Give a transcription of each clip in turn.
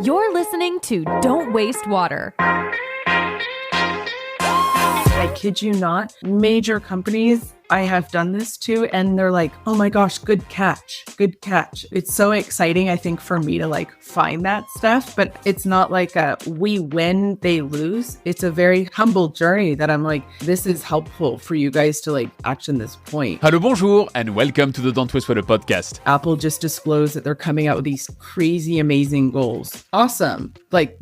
You're listening to Don't Waste Water. I kid you not, major companies I have done this to, and they're like, oh my gosh, good catch. It's so exciting, I think, for me to find that stuff, but it's not like a we win, they lose. It's a very humble journey that I'm like, this is helpful for you guys to action this point. Hello, bonjour, and welcome to the Don't Waste Water podcast. Apple just disclosed that they're coming out with these crazy, amazing goals. Awesome.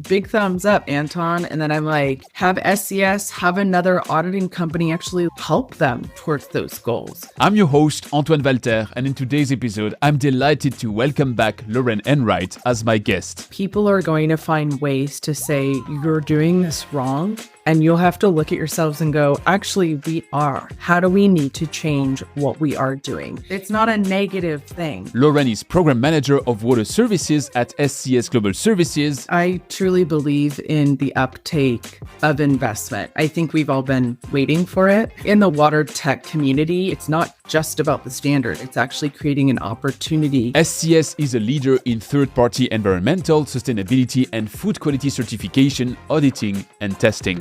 Big thumbs up, Anton. And then I'm like, have SCS, have another auditing company actually help them towards those goals. I'm your host, Antoine Walter, and in today's episode, I'm delighted to welcome back Lauren Enright as my guest. People are going to find ways to say, you're doing this wrong. And you'll have to look at yourselves and go, actually, we are. How do we need to change what we are doing? It's not a negative thing. Lauren is Program Manager of Water Services at SCS Global Services. I truly believe in the uptake of investment. I think we've all been waiting for it. In the water tech community, it's not just about the standard. It's actually creating an opportunity. SCS is a leader in third-party environmental, sustainability, and food quality certification, auditing, and testing.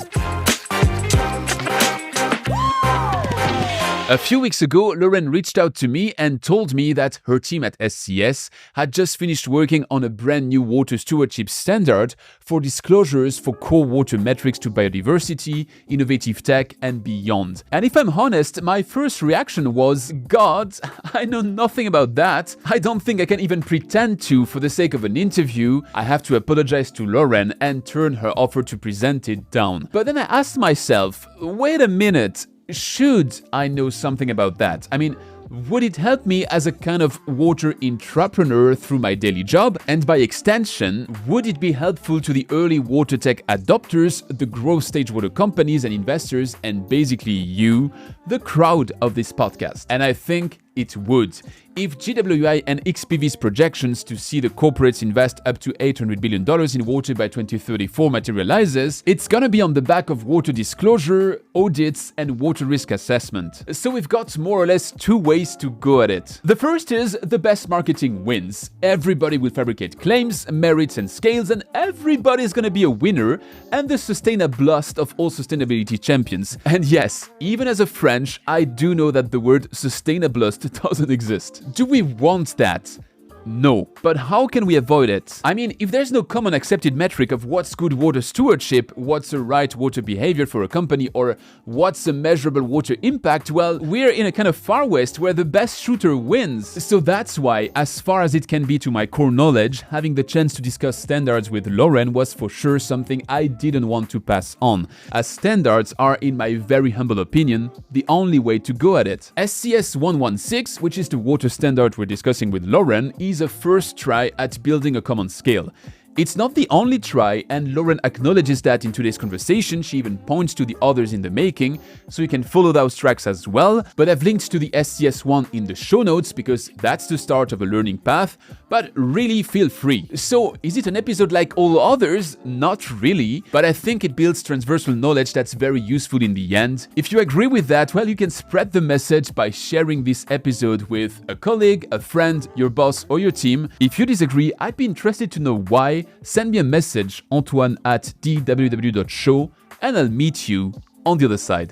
A few weeks ago, Lauren reached out to me and told me that her team at SCS had just finished working on a brand new water stewardship standard for disclosures for core water metrics to biodiversity, innovative tech, and beyond. And if I'm honest, my first reaction was, God, I know nothing about that. I don't think I can even pretend to for the sake of an interview. I have to apologize to Lauren and turn her offer to present it down. But then I asked myself, wait a minute. Should I know something about that? I mean, would it help me as a kind of water entrepreneur through my daily job? And by extension, would it be helpful to the early water tech adopters, the growth stage water companies and investors, and basically you, the crowd of this podcast? And I think it would. If GWI and XPV's projections to see the corporates invest up to $800 billion in water by 2034 materializes, it's gonna be on the back of water disclosure, audits, and water risk assessment. So we've got more or less two ways to go at it. The first is the best marketing wins. Everybody will fabricate claims, merits, and scales, and everybody's gonna be a winner and the sustainablest of all sustainability champions. And yes, even as a French, I do know that the word sustainablest doesn't exist. Do we want that? No. But how can we avoid it? I mean, if there's no common accepted metric of what's good water stewardship, what's the right water behavior for a company, or what's a measurable water impact, well, we're in a kind of Far West where the best shooter wins. So that's why, as far as it can be to my core knowledge, having the chance to discuss standards with Lauren was for sure something I didn't want to pass on, as standards are, in my very humble opinion, the only way to go at it. SCS 116, which is the water standard we're discussing with Lauren, is a first try at building a common scale. It's not the only try, and Lauren acknowledges that in today's conversation. She even points to the others in the making, so you can follow those tracks as well. But I've linked to the SCS one in the show notes because that's the start of a learning path, but really feel free. So, is it an episode like all others? Not really, but I think it builds transversal knowledge that's very useful in the end. If you agree with that, well, you can spread the message by sharing this episode with a colleague, a friend, your boss, or your team. If you disagree, I'd be interested to know why. Send me a message, antoine@dww.show, and I'll meet you on the other side.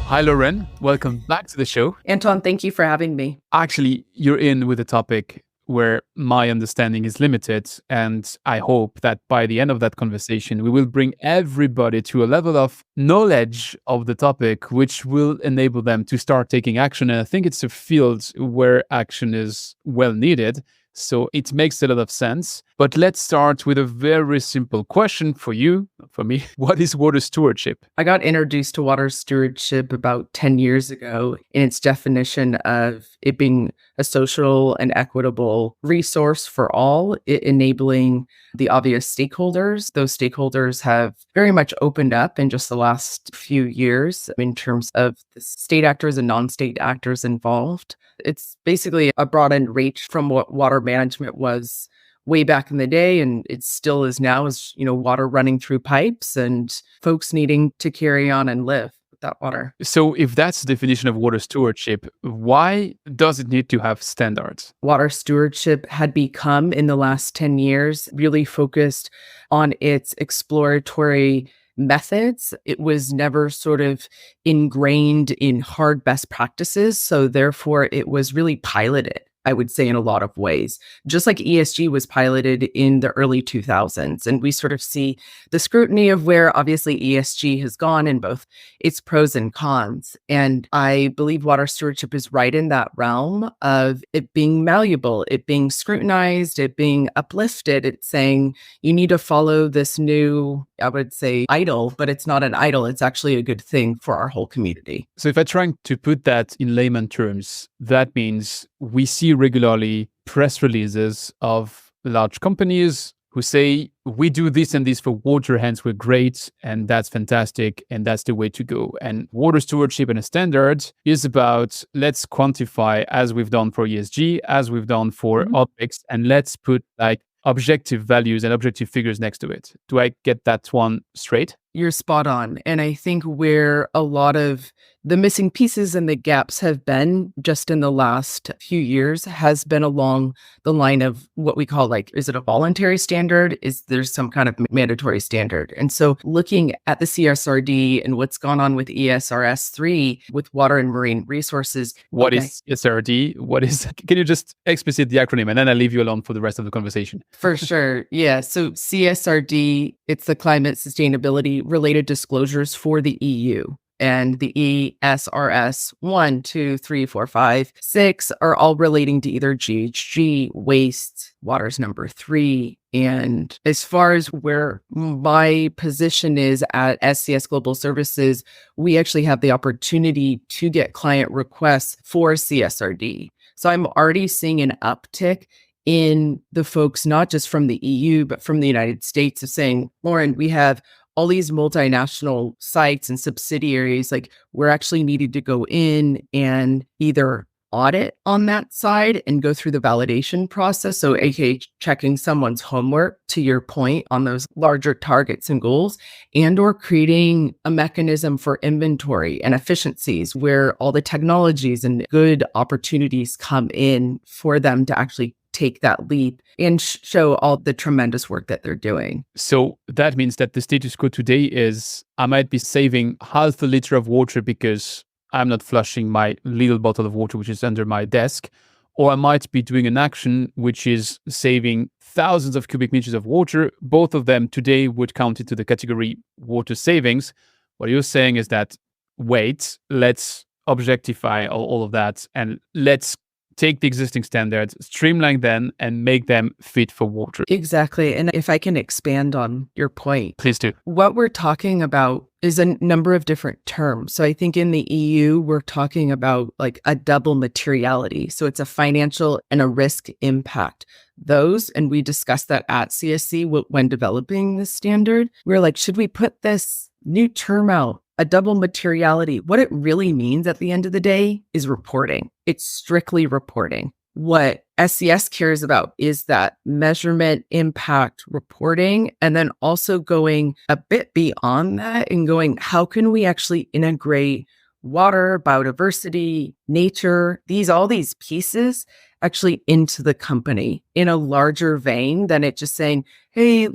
Hi, Lauren. Welcome back to the show. Anton, thank you for having me. Actually, you're in with a topic where my understanding is limited, and I hope that by the end of that conversation, we will bring everybody to a level of knowledge of the topic, which will enable them to start taking action. And I think it's a field where action is well needed. So it makes a lot of sense. But let's start with a very simple question for you, for me. What is water stewardship? I got introduced to water stewardship about 10 years ago in its definition of it being a social and equitable resource for all, enabling the obvious stakeholders. Those stakeholders have very much opened up in just the last few years in terms of the state actors and non-state actors involved. It's basically a broadened reach from what water management was way back in the day, and it still is now, is, water running through pipes and folks needing to carry on and live. with that water. So if that's the definition of water stewardship, why does it need to have standards? Water stewardship had become, in the last 10 years, really focused on its exploratory methods. It was never sort of ingrained in hard best practices. So therefore, it was really piloted, I would say, in a lot of ways, just like ESG was piloted in the early 2000s. And we sort of see the scrutiny of where obviously ESG has gone in both its pros and cons. And I believe water stewardship is right in that realm of it being malleable, it being scrutinized, it being uplifted. It's saying you need to follow this new, I would say, idol, but it's not an idol. It's actually a good thing for our whole community. So if I'm trying to put that in layman terms, that means we see regularly press releases of large companies who say, we do this and this for water, hence we're great, and that's fantastic, and that's the way to go. And water stewardship and a standard is about, let's quantify, as we've done for ESG, as we've done for OpEx, and let's put like objective values and objective figures next to it. Do I get that one straight? You're spot on. And I think where a lot of the missing pieces and the gaps have been just in the last few years has been along the line of what we call like, is it a voluntary standard? Is there some kind of mandatory standard? And so looking at the CSRD and what's gone on with ESRS 3 with water and marine resources. What is CSRD? Can you just explicit the acronym and then I'll leave you alone for the rest of the conversation? For sure. Yeah. So CSRD, it's the climate sustainability related disclosures for the EU. And the ESRS 1, 2, 3, 4, 5, 6 are all relating to either GHG, waste, water's number 3. And as far as where my position is at SCS Global Services, we actually have the opportunity to get client requests for CSRD. So I'm already seeing an uptick in the folks, not just from the EU, but from the United States, of saying, Lauren, we have all these multinational sites and subsidiaries, like we're actually needed to go in and either audit on that side and go through the validation process. So aka checking someone's homework, to your point, on those larger targets and goals, and or creating a mechanism for inventory and efficiencies where all the technologies and good opportunities come in for them to actually take that leap and show all the tremendous work that they're doing. So that means that the status quo today is I might be saving half a liter of water because I'm not flushing my little bottle of water, which is under my desk, or I might be doing an action which is saving thousands of cubic meters of water. Both of them today would count into the category water savings. What you're saying is that, wait, let's objectify all of that and let's take the existing standards, streamline them, and make them fit for water. Exactly. And if I can expand on your point. Please do. What we're talking about is a number of different terms. So I think in the EU, we're talking about like a double materiality. So it's a financial and a risk impact. Those, and we discussed that at CSC when developing this standard, we're like, should we put this new term out? A double materiality. What it really means at the end of the day is reporting. It's strictly reporting. What SCS cares about is that measurement impact reporting, and then also going a bit beyond that and going, how can we actually integrate water, biodiversity, nature, all these pieces actually into the company in a larger vein than it just saying, hey,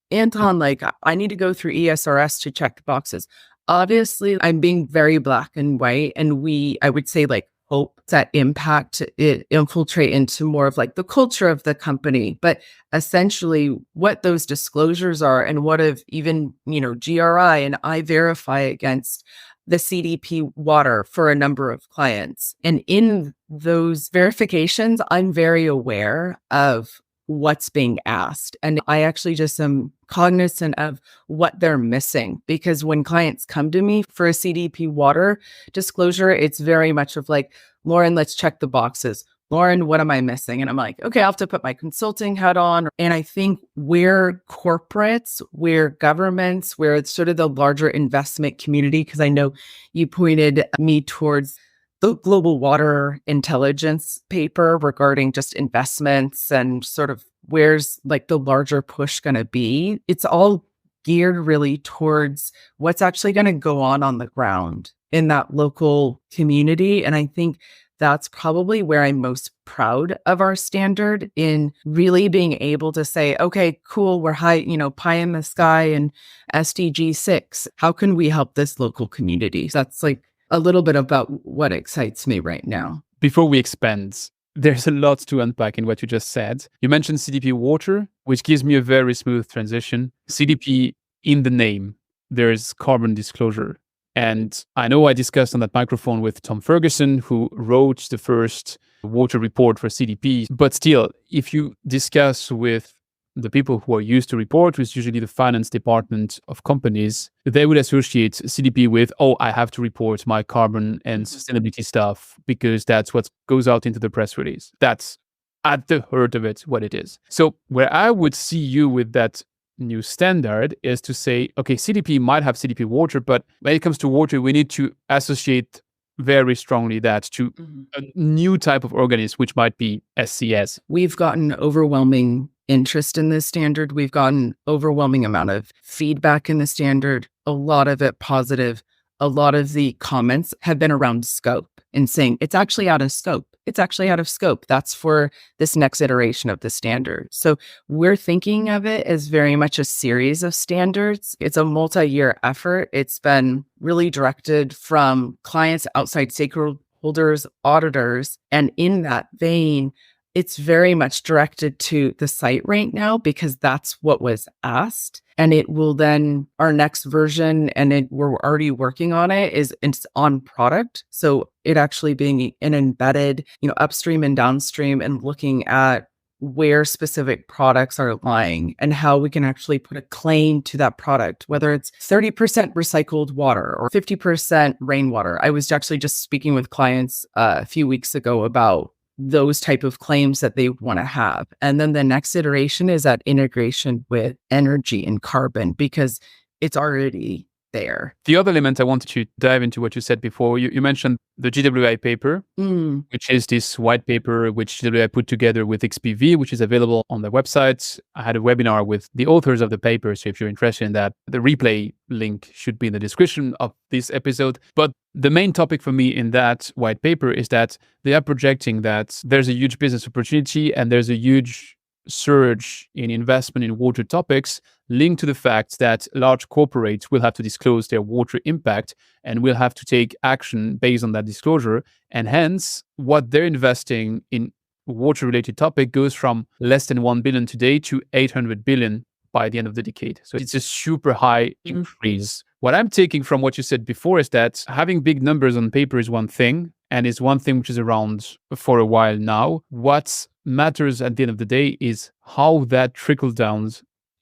Anton, like I need to go through ESRS to check the boxes. Obviously, I'm being very black and white, and I would say like hope that impact it infiltrate into more of like the culture of the company. But essentially what those disclosures are and what if even, GRI and I verify against the CDP water for a number of clients. And in those verifications, I'm very aware of what's being asked. And I actually just am cognizant of what they're missing, because when clients come to me for a CDP water disclosure, it's very much of like, Lauren, let's check the boxes. Lauren, what am I missing? And I'm like, okay, I'll have to put my consulting hat on. And I think where corporates, where governments, where it's sort of the larger investment community, because I know you pointed me towards the Global Water Intelligence paper regarding just investments and sort of where's like the larger push going to be. It's all geared really towards what's actually going to go on the ground in that local community. And I think that's probably where I'm most proud of our standard, in really being able to say, okay, cool, we're high, pie in the sky and SDG 6. How can we help this local community? So that's like a little bit about what excites me right now. Before we expand, there's a lot to unpack in what you just said. You mentioned CDP water, which gives me a very smooth transition. CDP, in the name, there's carbon disclosure. And I know I discussed on that microphone with Tom Ferguson, who wrote the first water report for CDP. But still, if you discuss with the people who are used to report, which is usually the finance department of companies, they would associate CDP with, oh, I have to report my carbon and sustainability stuff because that's what goes out into the press release. That's at the heart of it, what it is. So where I would see you with that new standard is to say, okay, CDP might have CDP water, but when it comes to water, we need to associate very strongly that to a new type of organism, which might be SCS. We've gotten overwhelming interest in this standard. We've gotten overwhelming amount of feedback in the standard, a lot of it positive. A lot of the comments have been around scope and saying it's actually out of scope. It's actually out of scope. That's for this next iteration of the standard. So we're thinking of it as very much a series of standards. It's a multi-year effort. It's been really directed from clients, outside stakeholders, auditors. And in that vein, it's very much directed to the site right now because that's what was asked. And it will then, our next version, and we're already working on it, it's on product. So it actually being an embedded, upstream and downstream, and looking at where specific products are lying and how we can actually put a claim to that product, whether it's 30% recycled water or 50% rainwater. I was actually just speaking with clients a few weeks ago about those type of claims that they want to have. And then the next iteration is that integration with energy and carbon, because it's already there. The other element I wanted to dive into what you said before, you mentioned the GWI paper, which is this white paper which GWI put together with XPV, which is available on their website. I had a webinar with the authors of the paper, so if you're interested in that, the replay link should be in the description of this episode. But the main topic for me in that white paper is that they are projecting that there's a huge business opportunity and there's a huge surge in investment in water topics linked to the fact that large corporates will have to disclose their water impact and will have to take action based on that disclosure. And hence, what they're investing in water-related topic goes from less than 1 billion today to 800 billion by the end of the decade. So it's a super high increase. What I'm taking from what you said before is that having big numbers on paper is one thing, and is one thing which is around for a while now. What matters at the end of the day is how that trickles down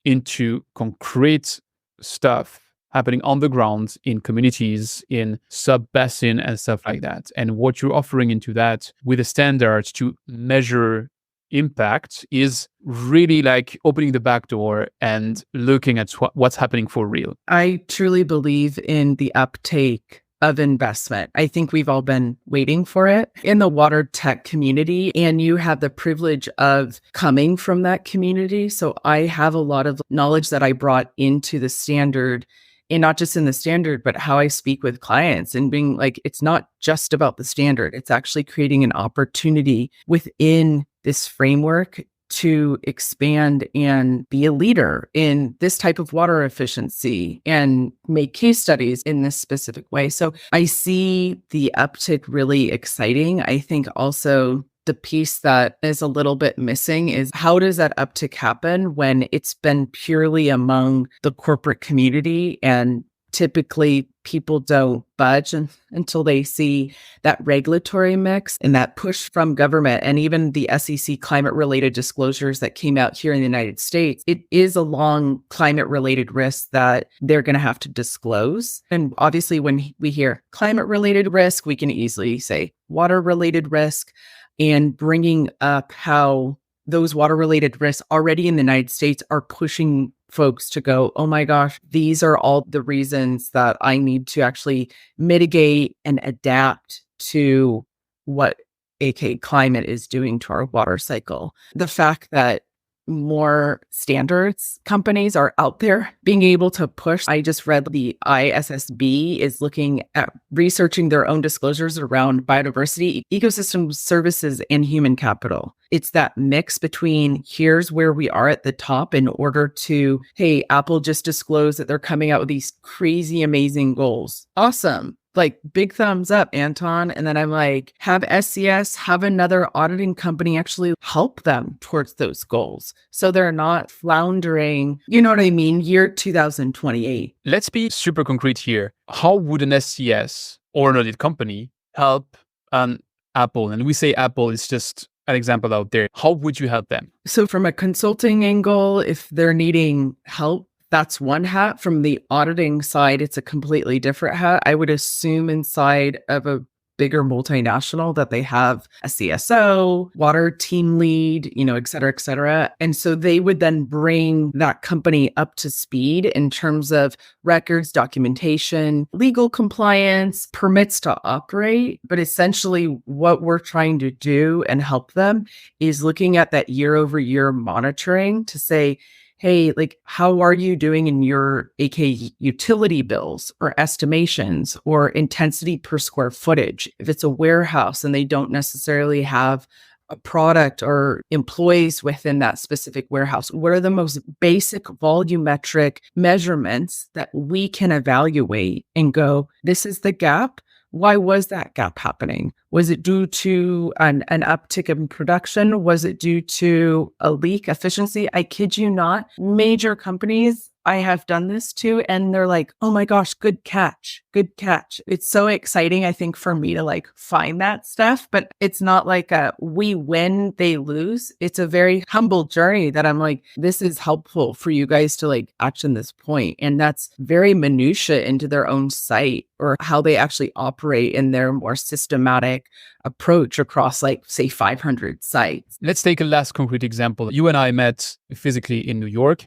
into concrete stuff happening on the ground in communities, in sub-basin and stuff like that. And what you're offering into that with the standards to measure impact is really like opening the back door and looking at what's happening for real. I truly believe in the uptake of investment. I think we've all been waiting for it in the water tech community, and you have the privilege of coming from that community. So I have a lot of knowledge that I brought into the standard, and not just in the standard, but how I speak with clients and being like, it's not just about the standard. It's actually creating an opportunity within this framework to expand and be a leader in this type of water efficiency and make case studies in this specific way. So I see the uptick really exciting. I think also the piece that is a little bit missing is how does that uptick happen when it's been purely among the corporate community, and typically people don't budge until they see that regulatory mix and that push from government, and even the SEC climate related disclosures that came out here in the United States. It is a long climate related risk that they're going to have to disclose. And obviously when we hear climate related risk, we can easily say water related risk, and bringing up how those water related risks already in the United States are pushing folks to go, oh my gosh, these are all the reasons that I need to actually mitigate and adapt to what AK climate is doing to our water cycle. The fact that more standards companies are out there being able to push. I just read the ISSB is looking at researching their own disclosures around biodiversity, ecosystem services, and human capital. It's that mix between here's where we are at the top in order to, hey, Apple just disclosed that they're coming out with these crazy, amazing goals. Awesome. Like, big thumbs up, Anton. And then I'm like, have SCS, have another auditing company actually help them towards those goals so they're not floundering, you know what I mean, year 2028. Let's be super concrete here. How would an SCS or an audit company help an Apple? And we say Apple is just an example out there. How would you help them? So from a consulting angle, if they're needing help, that's one hat. From the auditing side, it's a completely different hat. I would assume inside of a bigger multinational that they have a CSO, water team lead, et cetera, et cetera. And so they would then bring that company up to speed in terms of records, documentation, legal compliance, permits to operate. But essentially what we're trying to do and help them is looking at that year-over-year monitoring to say, hey, like, how are you doing in your AK utility bills or estimations or intensity per square footage? If it's a warehouse and they don't necessarily have a product or employees within that specific warehouse, what are the most basic volumetric measurements that we can evaluate and go, this is the gap? Why was that gap happening? Was it due to an uptick in production? Was it due to a leak efficiency? I kid you not. Major companies I have done this to, and they're like, oh my gosh, good catch, good catch. It's so exciting, I think, for me to like find that stuff, but it's not like a we win, they lose. It's a very humble journey that I'm like, this is helpful for you guys to like action this point. And that's very minutia into their own site or how they actually operate in their more systematic approach across like, say, 500 sites. Let's take a last concrete example. You and I met physically in New York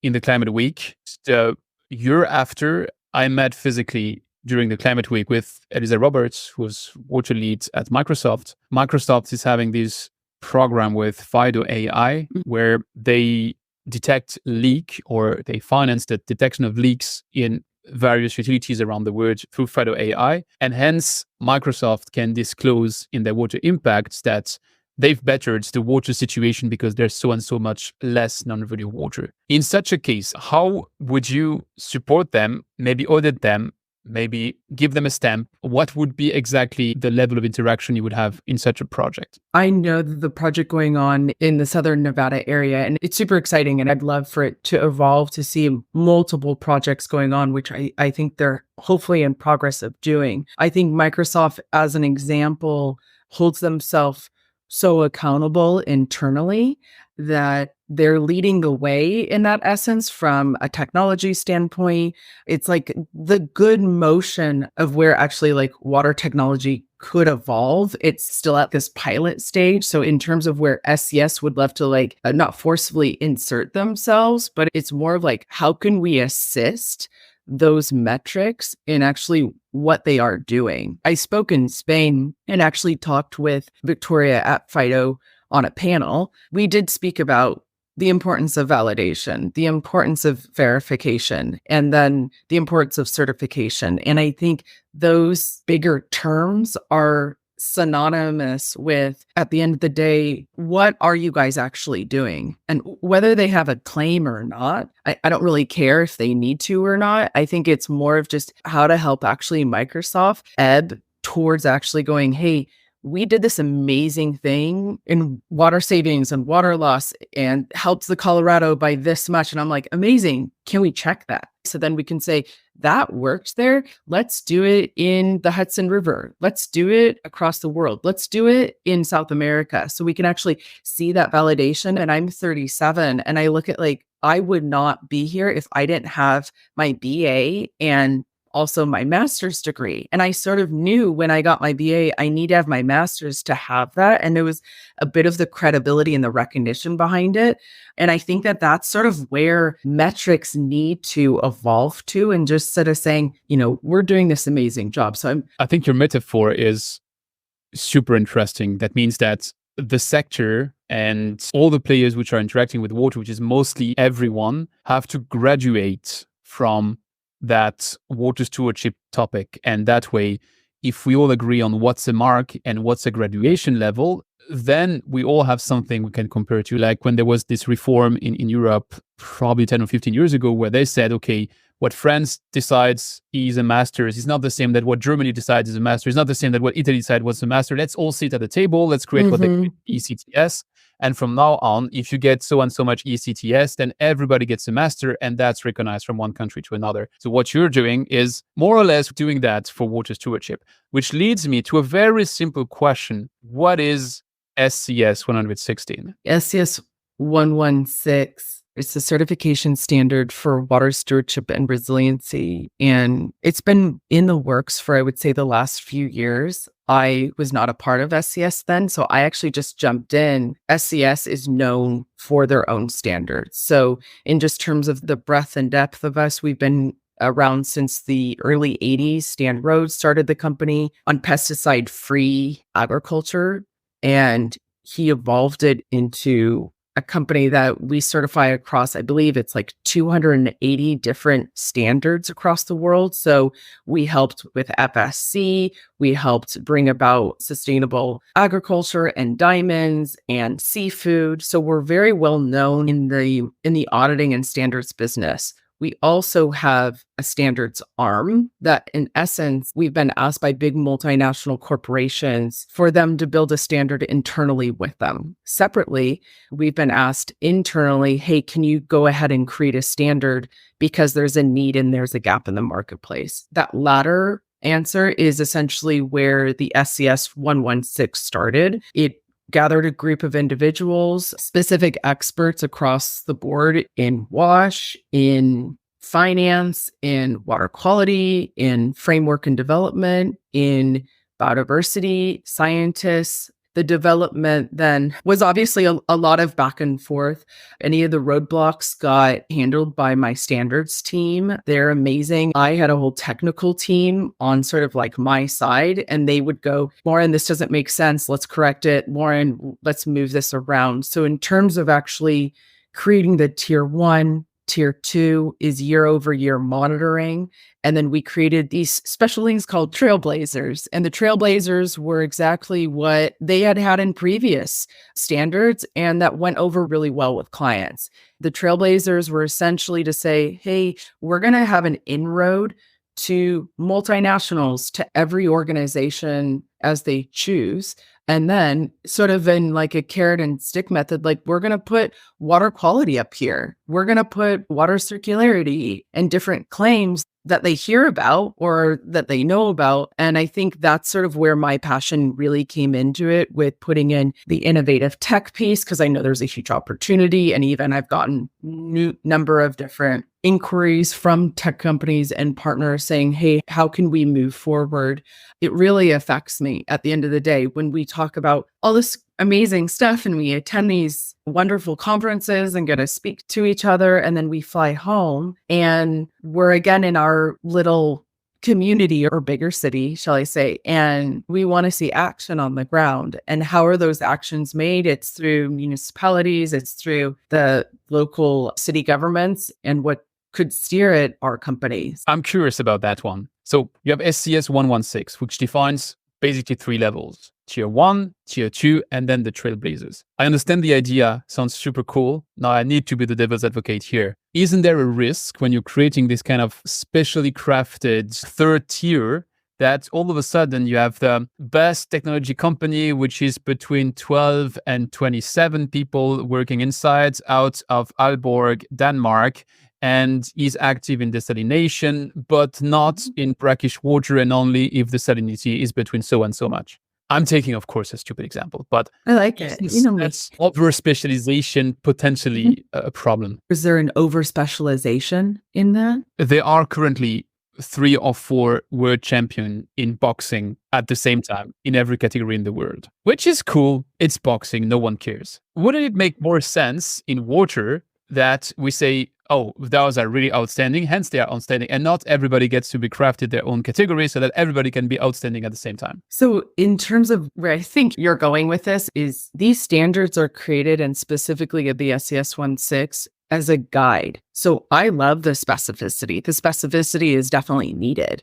in the Climate Week. The year after, I met physically during the Climate Week with Elisa Roberts, who's water lead at Microsoft. Microsoft is having this program with Fido AI, where they detect leak or they finance the detection of leaks in various utilities around the world through Fido AI. And hence, Microsoft can disclose in their water impacts that they've bettered the water situation because there's so and so much less non-revenue water. In such a case, how would you support them, maybe audit them, maybe give them a stamp? What would be exactly the level of interaction you would have in such a project? I know the project going on in the Southern Nevada area, and it's super exciting. And I'd love for it to evolve to see multiple projects going on, which I think they're hopefully in progress of doing. I think Microsoft, as an example, holds themselves so accountable internally that they're leading the way in that essence from a technology standpoint. It's like the good motion of where actually like water technology could evolve. It's still at this pilot stage. So in terms of where SCS would love to like not forcefully insert themselves, but it's more of like, how can we assist those metrics in actually what they are doing? I spoke in Spain and actually talked with Victoria at Fido on a panel. We did speak about the importance of validation, the importance of verification, and then the importance of certification. And I think those bigger terms are synonymous with, at the end of the day, what are you guys actually doing? And whether they have a claim or not, I don't really care if they need to or not. I think it's more of just how to help actually Microsoft ebb towards actually going, hey, we did this amazing thing in water savings and water loss and helped the Colorado by this much. And I'm like, amazing. Can we check that? So then we can say, that worked there. Let's do it in the Hudson River. Let's do it across the world. Let's do it in South America. So we can actually see that validation. And I'm 37 and I look at like, I would not be here if I didn't have my BA and also my master's degree. And I sort of knew when I got my BA, I need to have my master's to have that. And there was a bit of the credibility and the recognition behind it. And I think that that's sort of where metrics need to evolve to, and just sort of saying, we're doing this amazing job. So I think your metaphor is super interesting. That means that the sector And all the players which are interacting with water, which is mostly everyone, have to graduate from that water stewardship topic. And that way, if we all agree on what's a mark and what's a graduation level, then we all have something we can compare to. Like when there was this reform in Europe, probably 10 or 15 years ago, where they said, okay, what France decides is a master's is not the same that what Germany decides is a master. It's not the same that what Italy decides was a master. Let's all sit at the table. Let's create what they call ECTS. And from now on, if you get so and so much ECTS, then everybody gets a master, and that's recognized from one country to another. So what you're doing is more or less doing that for water stewardship, which leads me to a very simple question. What is SCS 116? SCS 116. It's a certification standard for water stewardship and resiliency. And it's been in the works for, I would say, the last few years. I was not a part of SCS then, so I actually just jumped in. SCS is known for their own standards. So in just terms of the breadth and depth of us, we've been around since the early 80s. Stan Rhodes started the company on pesticide-free agriculture, and he evolved it into a company that we certify across, I believe it's like 280 different standards across the world. So we helped with FSC, we helped bring about sustainable agriculture and diamonds and seafood. So we're very well known in the auditing and standards business. We also have a standards arm that, in essence, we've been asked by big multinational corporations for them to build a standard internally with them. Separately, we've been asked internally, hey, can you go ahead and create a standard because there's a need and there's a gap in the marketplace? That latter answer is essentially where the SCS 116 started. It gathered a group of individuals, specific experts across the board in WASH, in finance, in water quality, in framework and development, in biodiversity, scientists. The development then was obviously a lot of back and forth. Any of the roadblocks got handled by my standards team. They're amazing. I had a whole technical team on sort of like my side, and they would go, Lauren, this doesn't make sense. Let's correct it. Lauren, let's move this around. So in terms of actually creating the tier 1, tier 2 is year-over-year monitoring. And then we created these special things called trailblazers. And the trailblazers were exactly what they had in previous standards, and that went over really well with clients. The trailblazers were essentially to say, hey, we're going to have an inroad to multinationals, to every organization as they choose. And then sort of in like a carrot and stick method, like we're going to put water quality up here. We're going to put water circularity and different claims that they hear about or that they know about. And I think that's sort of where my passion really came into it, with putting in the innovative tech piece, because I know there's a huge opportunity. And even I've gotten new number of different inquiries from tech companies and partners saying, hey, how can we move forward? It really affects me at the end of the day when we talk about all this amazing stuff and we attend these wonderful conferences and get to speak to each other. And then we fly home and we're again in our little community or bigger city, shall I say, and we want to see action on the ground. And how are those actions made? It's through municipalities, it's through the local city governments, and what could steer it are companies. I'm curious about that one. So you have SCS 116, which defines basically 3 levels: tier 1, tier 2, and then the trailblazers. I understand the idea, sounds super cool. Now I need to be the devil's advocate here. Isn't there a risk when you're creating this kind of specially crafted 3rd tier that all of a sudden you have the best technology company, which is between 12 and 27 people working inside out of Aalborg, Denmark, and is active in desalination, but not in brackish water, and only if the salinity is between so and so much? I'm taking, of course, a stupid example, but I like it. That's over specialization potentially a problem. Is there an over specialization in that? There are currently 3 or 4 world champion in boxing at the same time in every category in the world, which is cool. It's boxing. No one cares. Wouldn't it make more sense in water that we say, oh, those are really outstanding, hence they are outstanding. And not everybody gets to be crafted their own category so that everybody can be outstanding at the same time. So in terms of where I think you're going with this is these standards are created, and specifically of the SCS 1.6, as a guide. So I love the specificity. The specificity is definitely needed.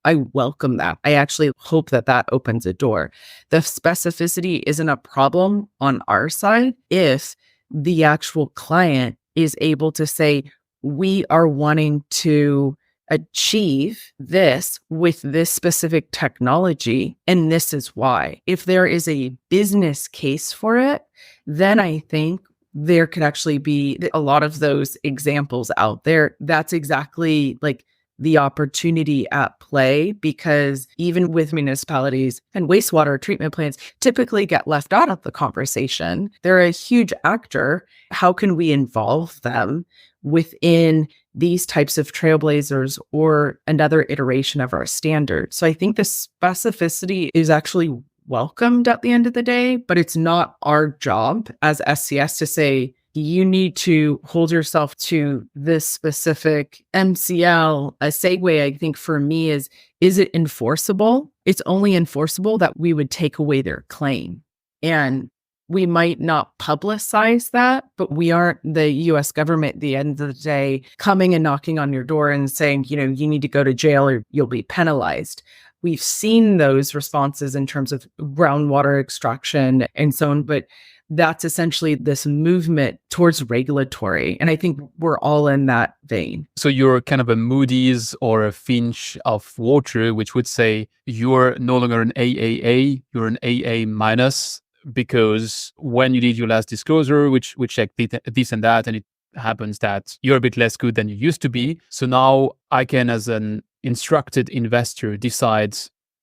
I welcome that. I actually hope that that opens a door. The specificity isn't a problem on our side if the actual client is able to say, we are wanting to achieve this with this specific technology, and this is why. If there is a business case for it, then I think there could actually be a lot of those examples out there. That's exactly like the opportunity at play, because even with municipalities and wastewater treatment plants typically get left out of the conversation. They're a huge actor. How can we involve them within these types of trailblazers or another iteration of our standard? So I think the specificity is actually welcomed at the end of the day, but it's not our job as SCS to say, you need to hold yourself to this specific MCL. A segue, I think, for me is it enforceable? It's only enforceable that we would take away their claim. And we might not publicize that, but we aren't the US government at the end of the day coming and knocking on your door and saying, you need to go to jail or you'll be penalized. We've seen those responses in terms of groundwater extraction and so on, but that's essentially this movement towards regulatory. And I think we're all in that vein. So you're kind of a Moody's or a Finch of water, which would say you're no longer an AAA, you're an AA minus, because when you did your last disclosure, which checked this and that, and it happens that you're a bit less good than you used to be. So now I can, as an instructed investor, decide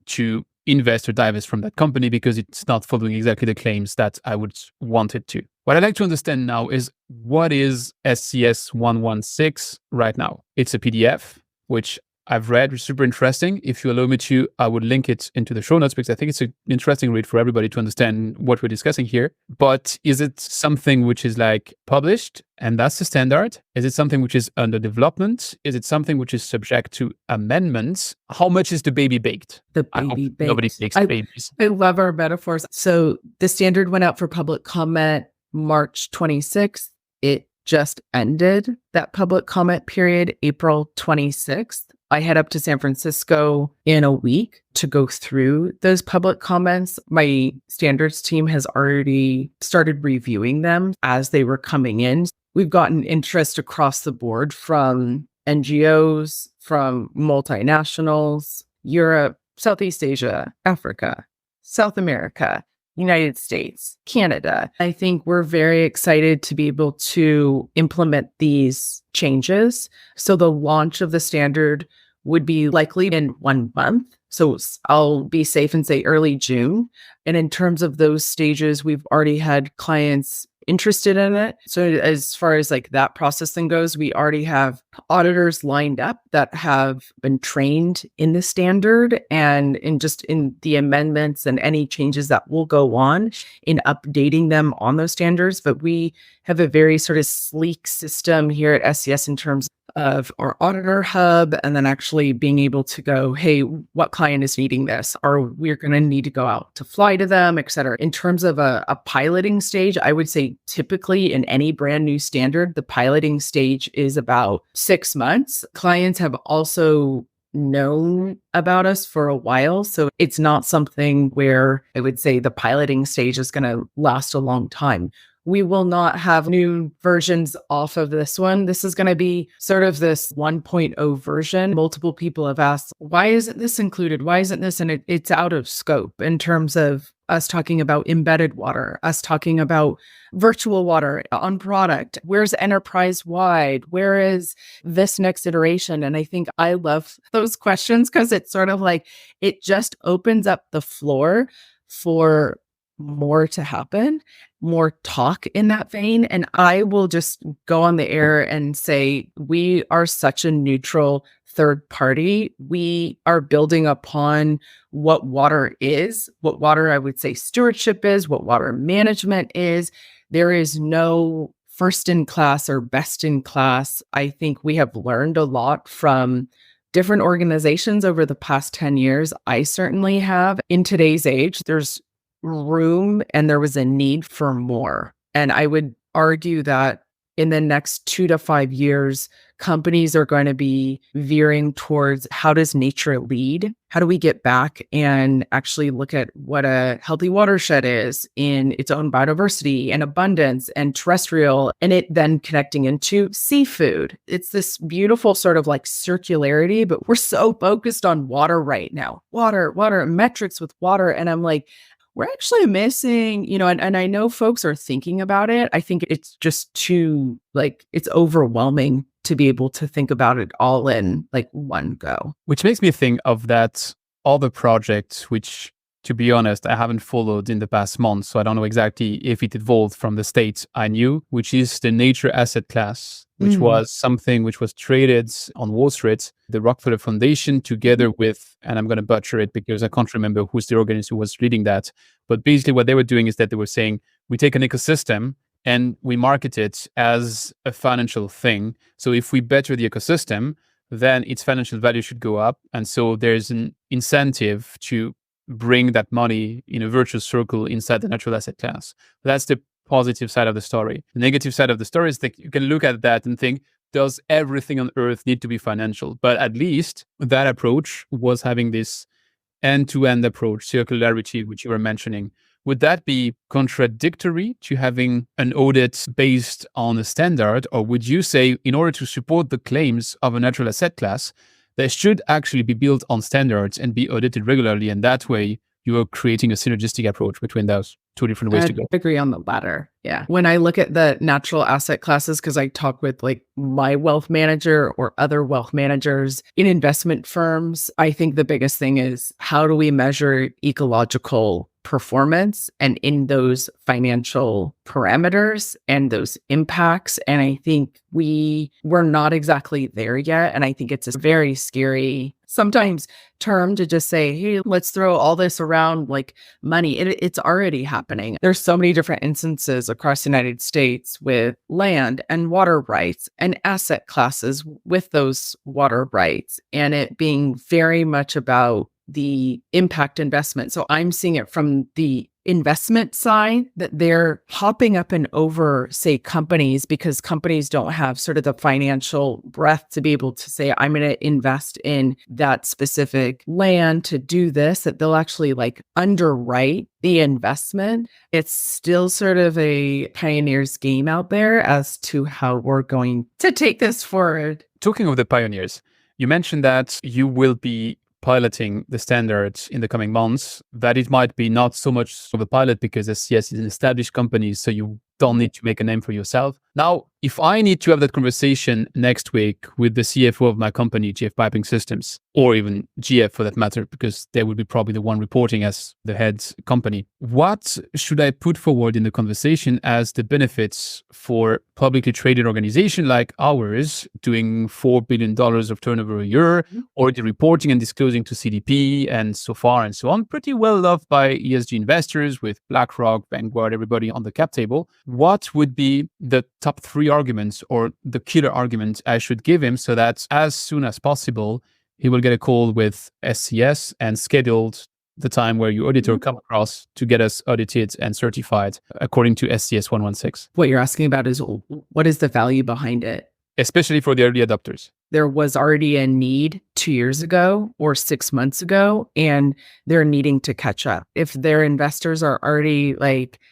to invest or divest from that company because it's not following exactly the claims that I would want it to. What I'd like to understand now is, what is SCS 1.16 right now? It's a PDF, which I've read, which is super interesting. If you allow me to, I would link it into the show notes because I think it's an interesting read for everybody to understand what we're discussing here. But is it something which is like published and that's the standard? Is it something which is under development? Is it something which is subject to amendments? How much is the baby baked? The baby baked. Nobody bakes babies. I love our metaphors. So the standard went out for public comment March 26th. It just ended that public comment period, April 26th. I head up to San Francisco in a week to go through those public comments. My standards team has already started reviewing them as they were coming in. We've gotten interest across the board from NGOs, from multinationals, Europe, Southeast Asia, Africa, South America, United States, Canada. I think we're very excited to be able to implement these changes. So the launch of the standard would be likely in 1 month. So I'll be safe and say early June. And in terms of those stages, we've already had clients interested in it. So as far as like that process thing goes, we already have auditors lined up that have been trained in the standard and in the amendments and any changes that will go on in updating them on those standards. But we have a very sort of sleek system here at SCS in terms of our auditor hub, and then actually being able to go, hey, what client is needing this? Or we're going to need to go out to fly to them, et cetera. In terms of a piloting stage, I would say typically in any brand new standard, the piloting stage is about 6 months. Clients have also known about us for a while. So it's not something where I would say the piloting stage is going to last a long time. We will not have new versions off of this one. This is going to be sort of this 1.0 version. Multiple people have asked, why isn't this included? Why isn't this? And it's out of scope in terms of us talking about embedded water, us talking about virtual water on product. Where's enterprise wide? Where is this next iteration? And I think I love those questions because it's sort of like, it just opens up the floor for more to happen, more talk in that vein. And I will just go on the air and say, we are such a neutral third party. We are building upon what water is, what water, I would say, stewardship is, what water management is. There is no first in class or best in class. I think we have learned a lot from different organizations over the past 10 years. I certainly have. In today's age, there's room and there was a need for more. And I would argue that in the next 2 to 5 years, companies are going to be veering towards how does nature lead? How do we get back and actually look at what a healthy watershed is in its own biodiversity and abundance and terrestrial, and it then connecting into seafood. It's this beautiful sort of like circularity, but we're so focused on water right now. Water, metrics with water. And I'm like, we're actually missing, and I know folks are thinking about it. I think it's just too, it's overwhelming to be able to think about it all in one go. Which makes me think of that other project, which, to be honest, I haven't followed in the past month. So I don't know exactly if it evolved from the state I knew, which is the nature asset class, which was something which was traded on Wall Street, the Rockefeller Foundation, together with, and I'm going to butcher it because I can't remember who's the organist who was leading that. But basically what they were doing is that they were saying, we take an ecosystem and we market it as a financial thing. So if we better the ecosystem, then its financial value should go up. And so there's an incentive to bring that money in a virtuous circle inside the natural asset class. That's the positive side of the story. The negative side of the story is that you can look at that and think, does everything on earth need to be financial? But at least that approach was having this end-to-end approach, circularity, which you were mentioning. Would that be contradictory to having an audit based on a standard? Or would you say, in order to support the claims of a natural asset class, they should actually be built on standards and be audited regularly? And that way, you are creating a synergistic approach between those two different ways to go. I agree on the latter. Yeah. When I look at the natural asset classes, because I talk with my wealth manager or other wealth managers in investment firms, I think the biggest thing is how do we measure ecological performance and in those financial parameters and those impacts. And I think we're not exactly there yet. And I think it's a very scary, sometimes term to just say, hey, let's throw all this around like money. It's already happening. There's so many different instances across the United States with land and water rights and asset classes with those water rights, and it being very much about the impact investment. So I'm seeing it from the investment side that they're hopping up and over, say, companies, because companies don't have sort of the financial breadth to be able to say, I'm going to invest in that specific land to do this, that they'll actually underwrite the investment. It's still sort of a pioneer's game out there as to how we're going to take this forward. Talking of the pioneers, you mentioned that you will be piloting the standards in the coming months, that it might be not so much of a pilot because SCS is an established company, so you don't need to make a name for yourself. Now, if I need to have that conversation next week with the CFO of my company, GF Piping Systems, or even GF for that matter, because they will be probably the one reporting as the head company, what should I put forward in the conversation as the benefits for publicly traded organization like ours, doing $4 billion of turnover a year, already reporting and disclosing to CDP and so far and so on, pretty well loved by ESG investors with BlackRock, Vanguard, everybody on the cap table. What would be the top 3 arguments or the killer argument I should give him so that as soon as possible, he will get a call with SCS and scheduled the time where your auditor come across to get us audited and certified according to SCS 116? What you're asking about is what is the value behind it? Especially for the early adopters. There was already a need 2 years ago or 6 months ago, and they're needing to catch up. If their investors are already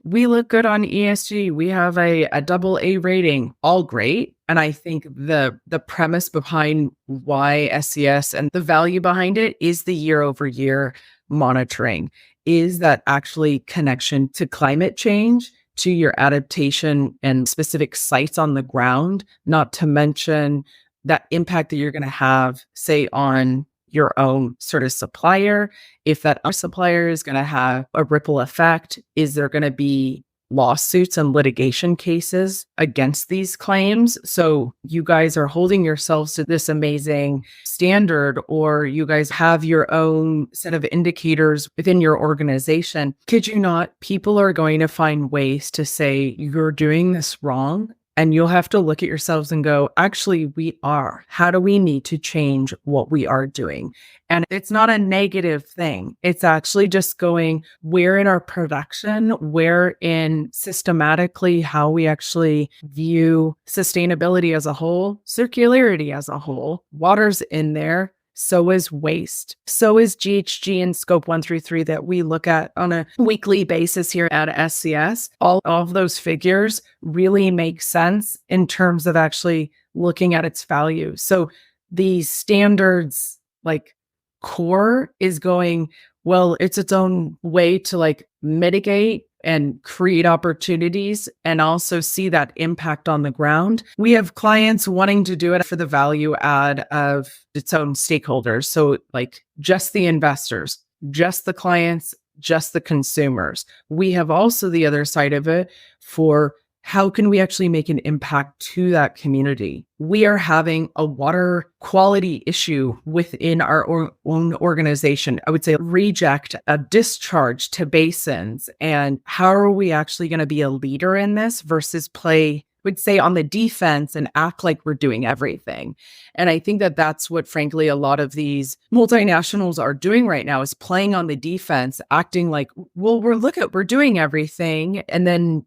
we look good on ESG, we have a AA rating, all great. And I think the premise behind why SCS and the value behind it is the year-over-year monitoring, is that actually connection to climate change, to your adaptation and specific sites on the ground, not to mention that impact that you're going to have, say, on your own sort of supplier. If that supplier is going to have a ripple effect, is there going to be lawsuits and litigation cases against these claims? So you guys are holding yourselves to this amazing standard, or you guys have your own set of indicators within your organization. Kid you not, people are going to find ways to say you're doing this wrong. And you'll have to look at yourselves and go, actually, we are. How do we need to change what we are doing? And it's not a negative thing. It's actually just going, where in our production, where in systematically how we actually view sustainability as a whole, circularity as a whole, water's in there. So is waste. So is GHG and scope 1 through 3 that we look at on a weekly basis here at SCS. All of those figures really make sense in terms of actually looking at its value. So the standards like core is going, well, it's its own way to like mitigate and create opportunities and also see that impact on the ground. We have clients wanting to do it for the value add of its own stakeholders. So like just the investors, just the clients, just the consumers. We have also the other side of it for how can we actually make an impact to that community? We are having a water quality issue within our own organization. I would say reject a discharge to basins. And how are we actually going to be a leader in this versus play, I would say, on the defense and act like we're doing everything? And I think that that's what, frankly, a lot of these multinationals are doing right now is playing on the defense, acting like, well, we're doing everything. And then,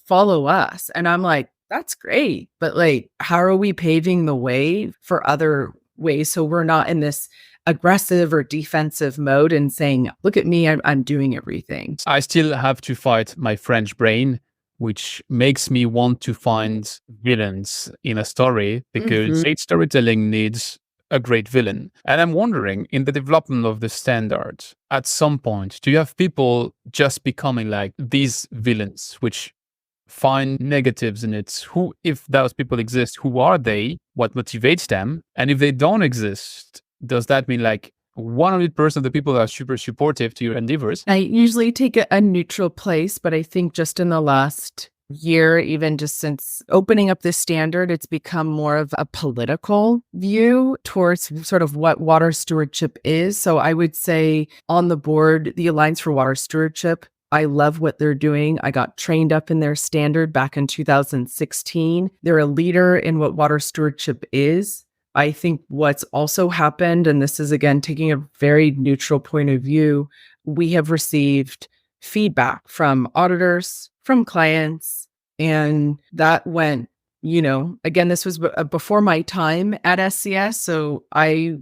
follow us. And I'm like, that's great. But like, how are we paving the way for other ways? So we're not in this aggressive or defensive mode and saying, look at me, I'm doing everything. I still have to fight my French brain, which makes me want to find villains in a story because great storytelling needs a great villain. And I'm wondering, in the development of the standard, at some point, do you have people just becoming like these villains, which find negatives in it? Who, if those people exist, who are they? What motivates them? And if they don't exist, does that mean like 100% of the people are super supportive to your endeavors? I usually take a neutral place, but I think just in the last year, even just since opening up this standard, it's become more of a political view towards sort of what water stewardship is. So I would say on the board, the Alliance for Water Stewardship, I love what they're doing. I got trained up in their standard back in 2016. They're a leader in what water stewardship is. I think what's also happened, and this is again taking a very neutral point of view, we have received feedback from auditors, from clients, and that went, again, this was before my time at SCS. So I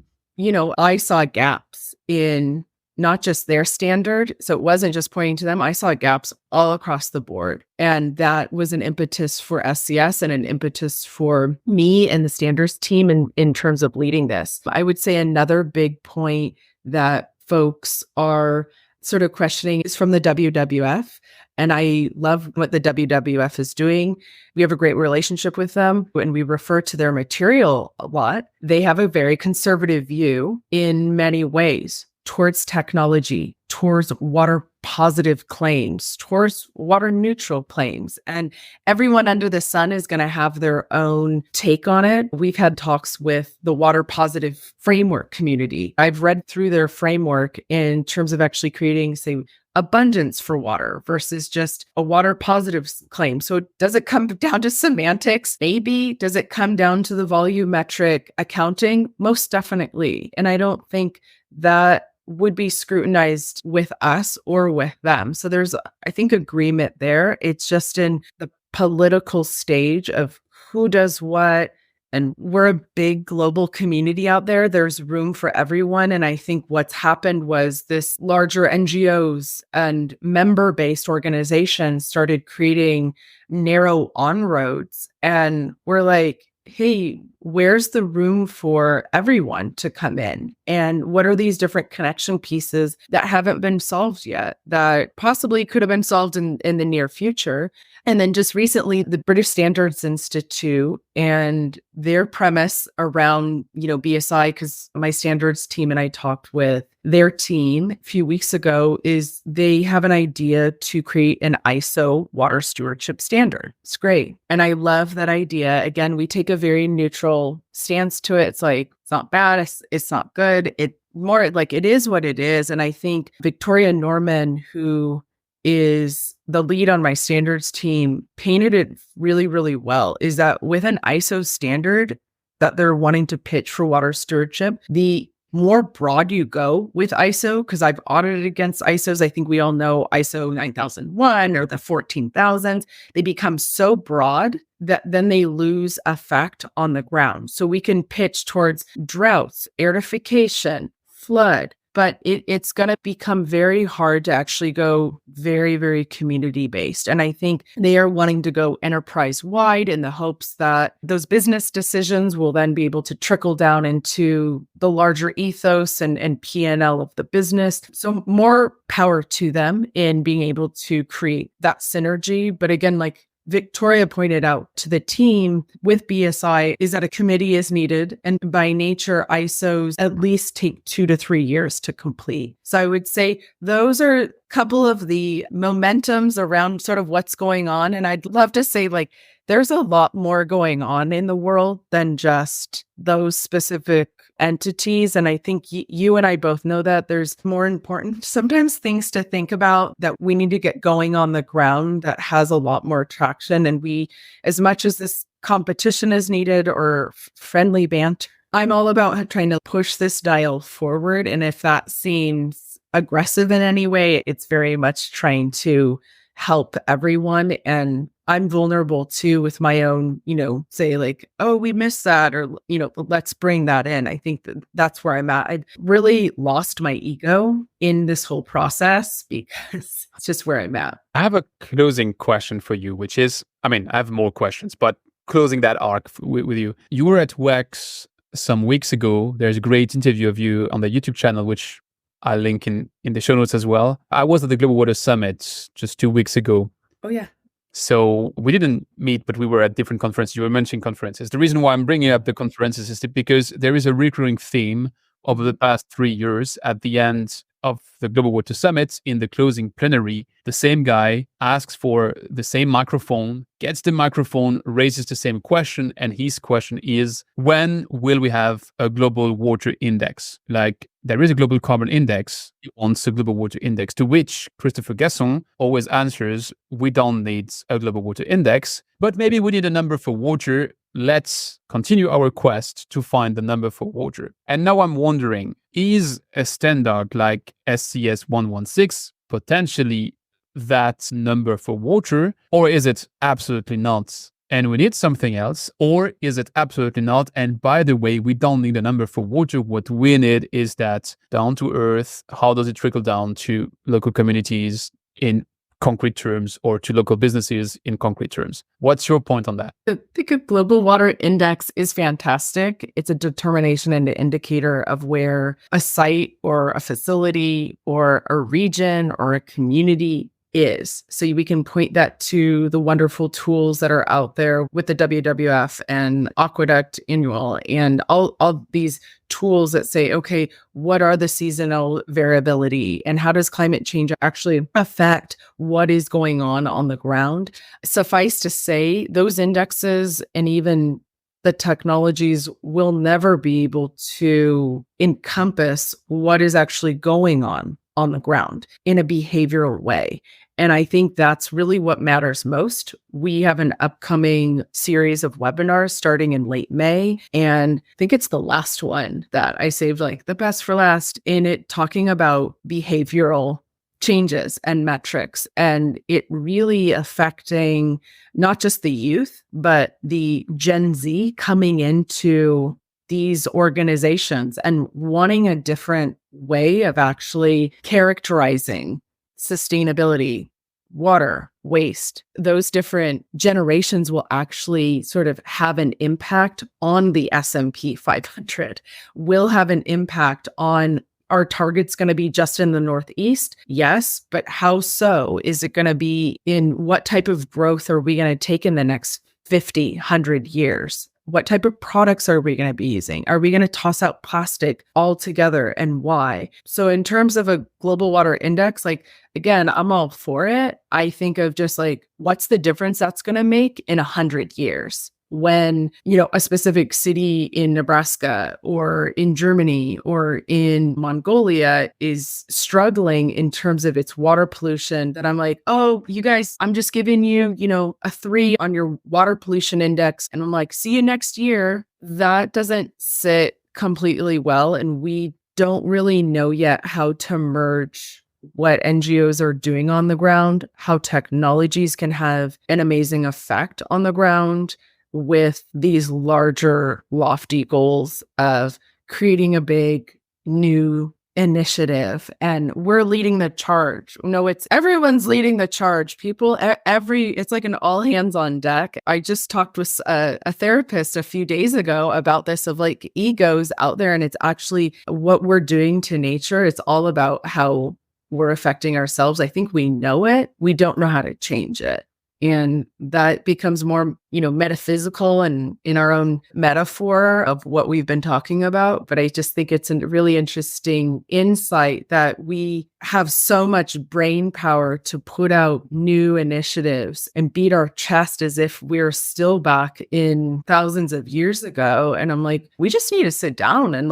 saw gaps in not just their standard. So it wasn't just pointing to them. I saw gaps all across the board. And that was an impetus for SCS and an impetus for me and the standards team in terms of leading this. I would say another big point that folks are sort of questioning is from the WWF. And I love what the WWF is doing. We have a great relationship with them and we refer to their material a lot. They have a very conservative view in many ways towards technology, towards water positive claims, towards water neutral claims. And everyone under the sun is going to have their own take on it. We've had talks with the water positive framework community. I've read through their framework in terms of actually creating, say, abundance for water versus just a water positive claim. So does it come down to semantics? Maybe. Does it come down to the volumetric accounting? Most definitely. And I don't think that would be scrutinized with us or with them. So there's, I think, agreement there. It's just in the political stage of who does what. And we're a big global community out there. There's room for everyone. And I think what's happened was this larger NGOs and member-based organizations started creating narrow on-roads. And we're like, hey, where's the room for everyone to come in? And what are these different connection pieces that haven't been solved yet that possibly could have been solved in the near future? And then just recently, the British Standards Institute and their premise around, BSI, because my standards team and I talked with their team a few weeks ago, is they have an idea to create an ISO water stewardship standard. It's great. And I love that idea. Again, we take a very neutral stance to it. It's like, it's not bad. It's not good. It more like it is what it is. And I think Victoria Norman, who is the lead on my standards team painted it really, really well, is that with an ISO standard that they're wanting to pitch for water stewardship, the more broad you go with ISO, because I've audited against ISOs. I think we all know ISO 9001 or the 14,000s. They become so broad that then they lose effect on the ground. So we can pitch towards droughts, airification, flood, but it's going to become very hard to actually go very, very community-based. And I think they are wanting to go enterprise-wide in the hopes that those business decisions will then be able to trickle down into the larger ethos and P&L of the business. So more power to them in being able to create that synergy. But again, like Victoria pointed out to the team with BSI, is that a committee is needed. And by nature, ISOs at least take 2 to 3 years to complete. So I would say those are a couple of the momentums around sort of what's going on. And I'd love to say, like, there's a lot more going on in the world than just those specific entities. And I think you and I both know that there's more important, sometimes things to think about that we need to get going on the ground that has a lot more traction. And we, as much as this competition is needed or friendly banter, I'm all about trying to push this dial forward. And if that seems aggressive in any way, it's very much trying to help everyone. And I'm vulnerable too with my own, say like, oh, we missed that, or, let's bring that in. I think that's where I'm at. I really lost my ego in this whole process because it's just where I'm at. I have a closing question for you, which is, I have more questions, but closing that arc with you. You were at WEX some weeks ago. There's a great interview of you on the YouTube channel, which I'll link in the show notes as well. I was at the Global Water Summit just 2 weeks ago. Oh, yeah. So we didn't meet, but we were at different conferences. You were mentioning conferences. The reason why I'm bringing up the conferences is because there is a recurring theme over the past 3 years. At the end of the Global Water Summit, in the closing plenary, the same guy asks for the same microphone, gets the microphone, raises the same question, and his question is, when will we have a global water index? Like, there is a global carbon index, he wants a global water index, to which Christopher Gasson always answers, we don't need a global water index, but maybe we need a number for water. Let's continue our quest to find the number for water. And now I'm wondering, is a standard like SCS 116 potentially that number for water, or is it absolutely not? And we need something else, or is it absolutely not? And by the way, we don't need a number for water. What we need is that down to earth. How does it trickle down to local communities in concrete terms, or to local businesses in concrete terms? What's your point on that? I think a global water index is fantastic. It's a determination and an indicator of where a site or a facility or a region or a community is. So we can point that to the wonderful tools that are out there with the WWF and Aqueduct Annual and all these tools that say, okay, what are the seasonal variability and how does climate change actually affect what is going on the ground? Suffice to say, those indexes and even the technologies will never be able to encompass what is actually going on the ground in a behavioral way. And I think that's really what matters most. We have an upcoming series of webinars starting in late May. And I think it's the last one that I saved, like the best for last, in it talking about behavioral changes and metrics, and it really affecting not just the youth, but the Gen Z coming into these organizations and wanting a different way of actually characterizing sustainability, water, waste. Those different generations will actually sort of have an impact on the S&P 500, will have an impact on our target's going to be just in the Northeast. Yes, but how so? Is it going to be in what type of growth are we going to take in the next 50, 100 years? What type of products are we going to be using? Are we going to toss out plastic altogether, and why? So in terms of a global water index, like, again, I'm all for it. I think of just like, what's the difference that's going to make in 100 years? when, a specific city in Nebraska or in Germany or in Mongolia is struggling in terms of its water pollution, that I'm like, oh, you guys, I'm just giving you, a 3 on your water pollution index. And I'm like, see you next year. That doesn't sit completely well. And we don't really know yet how to merge what NGOs are doing on the ground, how technologies can have an amazing effect on the ground with these larger, lofty goals of creating a big new initiative. And we're leading the charge. No, it's everyone's leading the charge. People, it's like an all hands on deck. I just talked with a therapist a few days ago about this, of like egos out there. And it's actually what we're doing to nature. It's all about how we're affecting ourselves. I think we know it. We don't know how to change it. And that becomes more, metaphysical and in our own metaphor of what we've been talking about. But I just think it's a really interesting insight that we have so much brain power to put out new initiatives and beat our chest as if we're still back in thousands of years ago. And I'm like, we just need to sit down and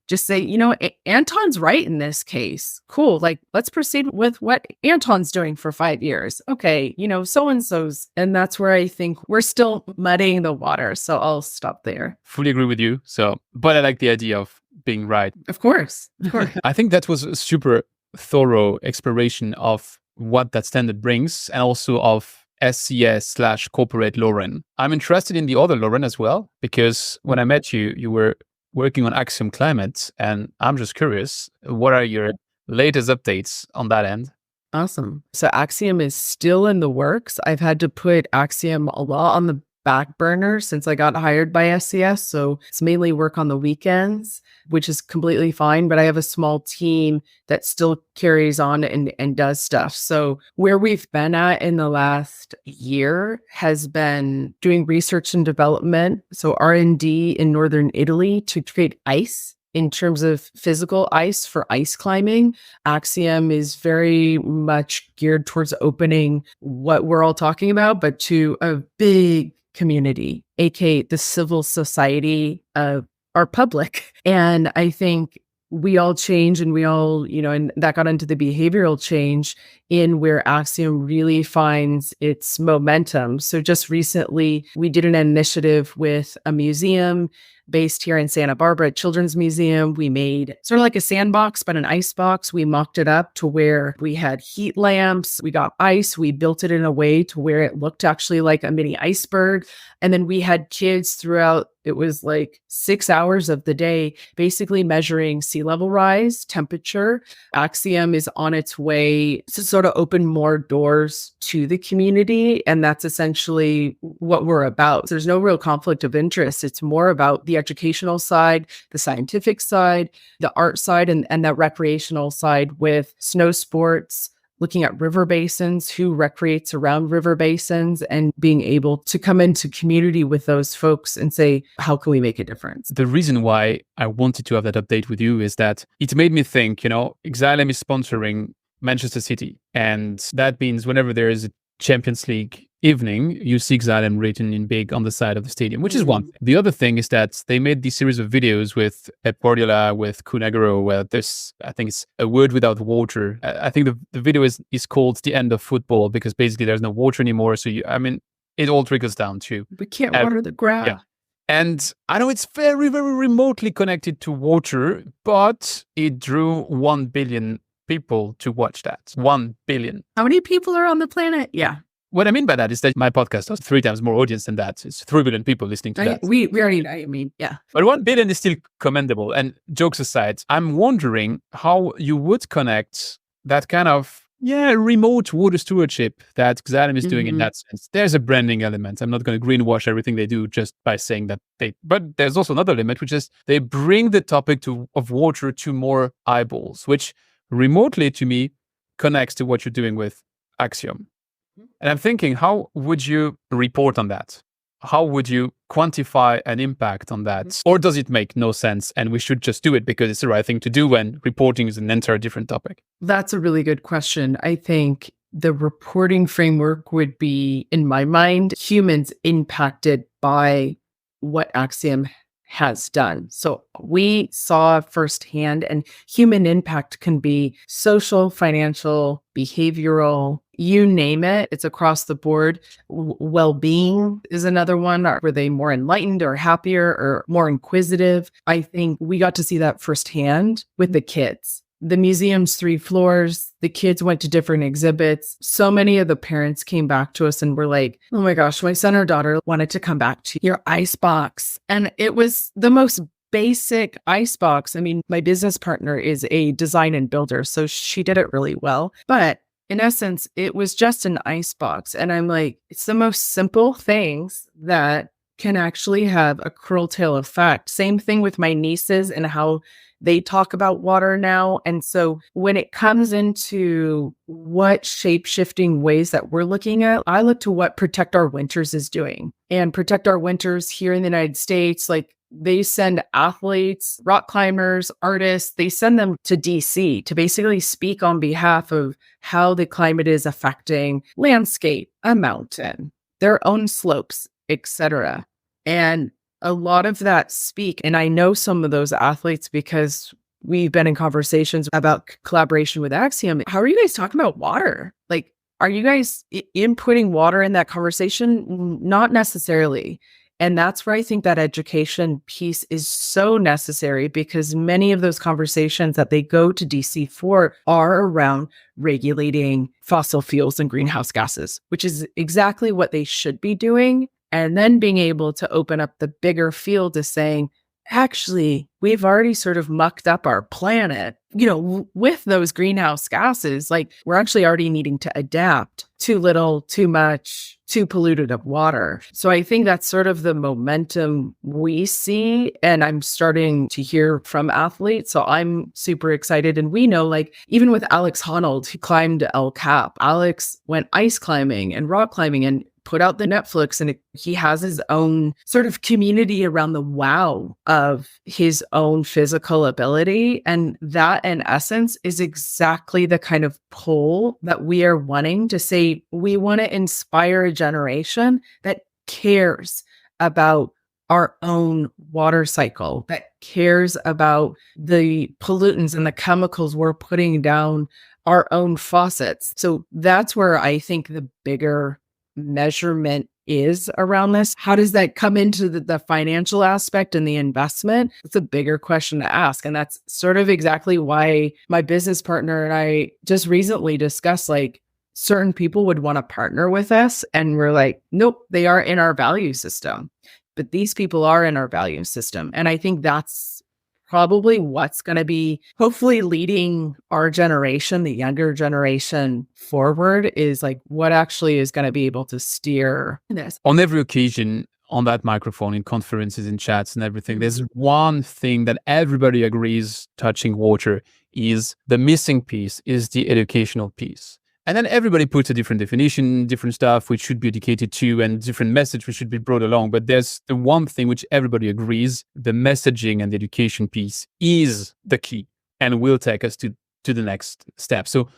just say, Anton's right in this case. Cool. Let's proceed with what Anton's doing for 5 years. Okay. So-and-so's. And that's where I think we're still muddying the water. So I'll stop there. Fully agree with you. But I like the idea of being right. Of course. I think that was a super thorough exploration of what that standard brings, and also of SCS/corporate Lauren. I'm interested in the other Lauren as well, because when I met you, you were working on Axiom Climate, and I'm just curious, what are your latest updates on that end? Awesome. So Axiom is still in the works. I've had to put Axiom a lot on the back burner since I got hired by SCS. So it's mainly work on the weekends, which is completely fine. But I have a small team that still carries on and does stuff. So where we've been at in the last year has been doing research and development. So R&D in Northern Italy to create ice. In terms of physical ice for ice climbing, Axiom is very much geared towards opening what we're all talking about, but to a big community, aka the civil society of our public. And I think we all change, and we all, and that got into the behavioral change in where Axiom really finds its momentum. So just recently, we did an initiative with a museum based here in Santa Barbara, Children's Museum. We made sort of like a sandbox, but an ice box. We mocked it up to where we had heat lamps. We got ice. We built it in a way to where it looked actually like a mini iceberg. And then we had kids throughout, it was like 6 hours of the day, basically measuring sea level rise, temperature. Axiom is on its way to sort of open more doors to the community. And that's essentially what we're about. There's no real conflict of interest. It's more about the educational side, the scientific side, the art side, and that recreational side with snow sports, looking at river basins, who recreates around river basins, and being able to come into community with those folks and say, how can we make a difference? The reason why I wanted to have that update with you is that it made me think, Axiom is sponsoring Manchester City. And that means whenever there is a Champions League evening, you see Axiom written in big on the side of the stadium, which is one thing. The other thing is that they made this series of videos with Pep Guardiola, with Kun Aguero, where there's, I think it's a word without water. I think the video is called The End of Football, because basically there's no water anymore. So it all trickles down to... We can't water the ground. Yeah. And I know it's very, very remotely connected to water, but it drew 1 billion people to watch that. 1 billion. How many people are on the planet? Yeah. What I mean by that is that my podcast has 3 times more audience than that. It's 3 billion people listening to that. We already know, yeah. But 1 billion is still commendable. And jokes aside, I'm wondering how you would connect that kind of, remote water stewardship that Axiom is doing in that sense. There's a branding element. I'm not going to greenwash everything they do just by saying that but there's also another limit, which is they bring the topic of water to more eyeballs, which remotely to me connects to what you're doing with Axiom. And I'm thinking, how would you report on that? How would you quantify an impact on that? Or does it make no sense and we should just do it because it's the right thing to do when reporting is an entirely different topic? That's a really good question. I think the reporting framework would be, in my mind, humans impacted by what Axiom has done. So we saw firsthand, and human impact can be social, financial, behavioral, you name it. It's across the board. Well-being is another one. Were they more enlightened or happier or more inquisitive? I think we got to see that firsthand with the kids. The museum's 3 floors, the kids went to different exhibits. So many of the parents came back to us and were like, oh my gosh, my son or daughter wanted to come back to your icebox. And it was the most basic icebox. I mean, my business partner is a design and builder, so she did it really well. But in essence, it was just an icebox. And I'm like, it's the most simple things that can actually have a curtail effect. Same thing with my nieces and how they talk about water now. And so when it comes into what shape-shifting ways that we're looking at, I look to what Protect Our Winters is doing. And Protect Our Winters here in the United States, like they send athletes, rock climbers, artists, they send them to DC to basically speak on behalf of how the climate is affecting landscape, a mountain, their own slopes, etc. And a lot of that speak, and I know some of those athletes because we've been in conversations about collaboration with Axiom. How are you guys talking about water? Like, are you guys inputting water in that conversation? Not necessarily. And that's where I think that education piece is so necessary, because many of those conversations that they go to DC for are around regulating fossil fuels and greenhouse gases, which is exactly what they should be doing. And then being able to open up the bigger field to saying, actually, we've already sort of mucked up our planet, with those greenhouse gases. Like, we're actually already needing to adapt. Too little, too much, too polluted of water. So I think that's sort of the momentum we see. And I'm starting to hear from athletes. So I'm super excited. And we know, like, even with Alex Honnold, who climbed El Cap, Alex went ice climbing and rock climbing and put out the Netflix, and he has his own sort of community around the wow of his own physical ability. And that, in essence, is exactly the kind of pull that we are wanting to say. We want to inspire a generation that cares about our own water cycle, that cares about the pollutants and the chemicals we're putting down our own faucets. So that's where I think the bigger measurement is around this. How does that come into the financial aspect and the investment? It's a bigger question to ask. And that's sort of exactly why my business partner and I just recently discussed, like, certain people would want to partner with us. And we're like, nope, they are in our value system. But these people are in our value system. And I think that's probably what's going to be hopefully leading our generation, the younger generation, forward, is like what actually is going to be able to steer this. On every occasion, on that microphone, in conferences, in chats and everything, there's one thing that everybody agrees touching water is the missing piece, is the educational piece. And then everybody puts a different definition, different stuff which should be educated to, and different message which should be brought along. But there's the one thing which everybody agrees, the messaging and the education piece is the key and will take us to the next step. So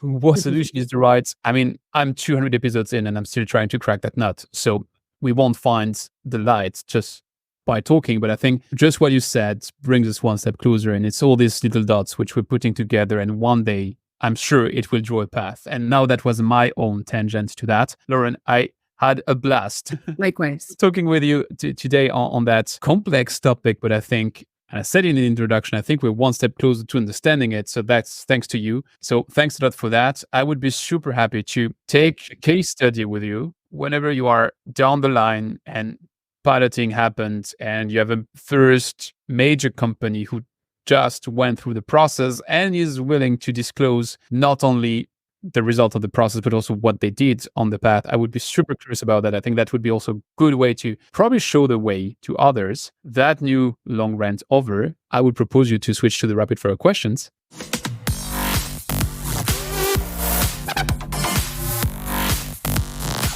what solution is the right? I mean, I'm 200 episodes in and I'm still trying to crack that nut. So we won't find the light just by talking. But I think just what you said brings us one step closer. And it's all these little dots which we're putting together. And one day, I'm sure it will draw a path. And now that was my own tangent to that. Lauren, I had a blast. Likewise. Talking with you today on that complex topic, but I think, and I said in the introduction, I think we're one step closer to understanding it. So that's thanks to you. So thanks a lot for that. I would be super happy to take a case study with you whenever you are down the line and piloting happened and you have a first major company who just went through the process and is willing to disclose not only the result of the process, but also what they did on the path. I would be super curious about that. I think that would be also a good way to probably show the way to others. That new long rant over, I would propose you to switch to the rapid fire questions.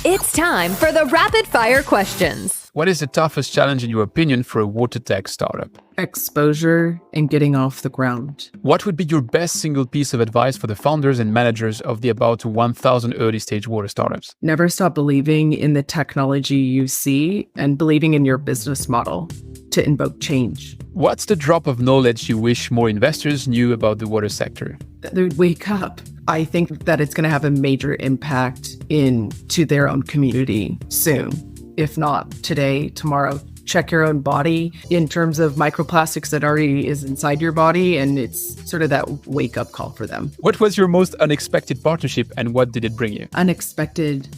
It's time for the rapid fire questions. What is the toughest challenge, in your opinion, for a water tech startup? Exposure and getting off the ground. What would be your best single piece of advice for the founders and managers of the about 1,000 early stage water startups? Never stop believing in the technology you see and believing in your business model to invoke change. What's the drop of knowledge you wish more investors knew about the water sector? That they would wake up. I think that it's going to have a major impact into their own community soon. If not today, tomorrow. Check your own body in terms of microplastics that already is inside your body. And it's sort of that wake up call for them. What was your most unexpected partnership and what did it bring you? Unexpected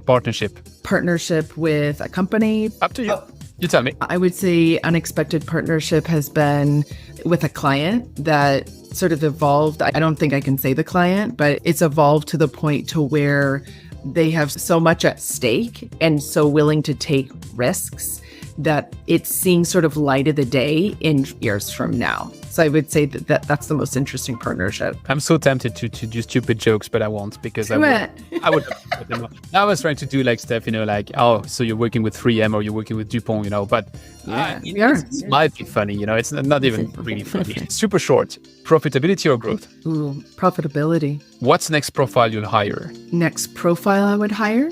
partnership. Partnership with a company. Up to you. You tell me. I would say unexpected partnership has been with a client that sort of evolved. I don't think I can say the client, but it's evolved to the point to where they have so much at stake and so willing to take risks that it's seeing sort of light of the day in years from now. So I would say that's the most interesting partnership. I'm so tempted to do stupid jokes, but I won't because I would. I was trying to do like stuff, like, oh, so you're working with 3M or you're working with DuPont, but it might be funny, it's not even really funny. Super short. Profitability or growth? Ooh, profitability. What's next profile you'll hire? Next profile I would hire?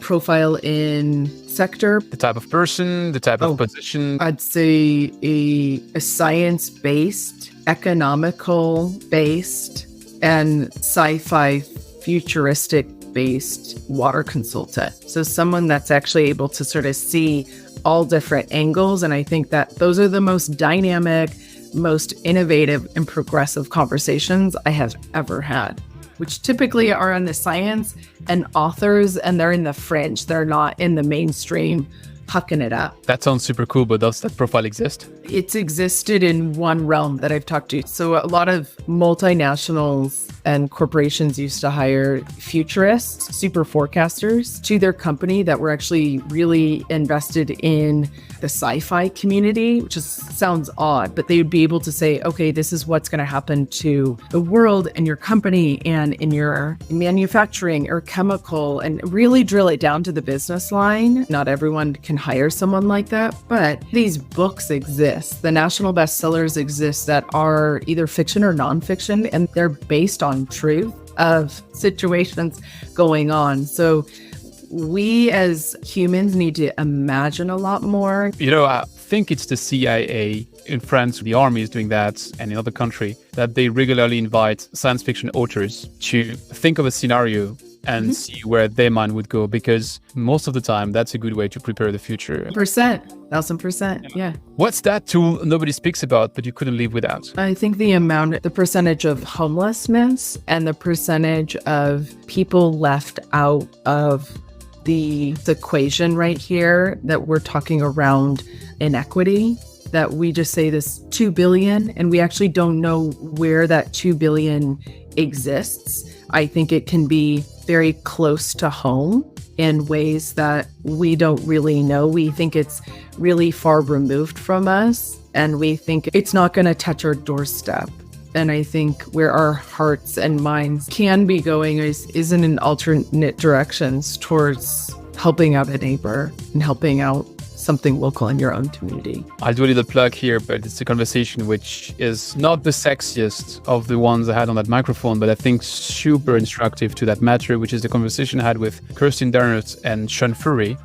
Profile in sector. The type of person, the type of position? I'd say a science-based, economical-based, and sci-fi futuristic-based water consultant. So someone that's actually able to sort of see all different angles. And I think that those are the most dynamic, most innovative and progressive conversations I have ever had, which typically are on the science and authors, and they're in the fringe. They're not in the mainstream hucking it up. That sounds super cool, but does that profile exist? It's existed in one realm that I've talked to. So a lot of multinationals and corporations used to hire futurists, super forecasters to their company that were actually really invested in the sci-fi community, which sounds odd, but they would be able to say, okay, this is what's going to happen to the world and your company and in your manufacturing or chemical, and really drill it down to the business line. Not everyone can hire someone like that, but these books exist. The national bestsellers exist that are either fiction or nonfiction, and they're based on truth of situations going on. So we as humans need to imagine a lot more. I think it's the CIA in France, the army is doing that, and in other countries, that they regularly invite science fiction authors to think of a scenario and see where their mind would go, because most of the time, that's a good way to prepare the future. 1,000%, yeah. What's that tool nobody speaks about, but you couldn't live without? I think the percentage of homelessness and the percentage of people left out of the equation right here that we're talking around inequity, that we just say this 2 billion and we actually don't know where that 2 billion exists. I think it can be very close to home in ways that we don't really know. We think it's really far removed from us, and we think it's not going to touch our doorstep. And I think where our hearts and minds can be going is in alternate directions towards helping out a neighbor and helping out something local in your own community. I'll do a little plug here, but it's a conversation which is not the sexiest of the ones I had on that microphone, but I think super instructive to that matter, which is the conversation I had with Kirsten Darnert and Sean Fury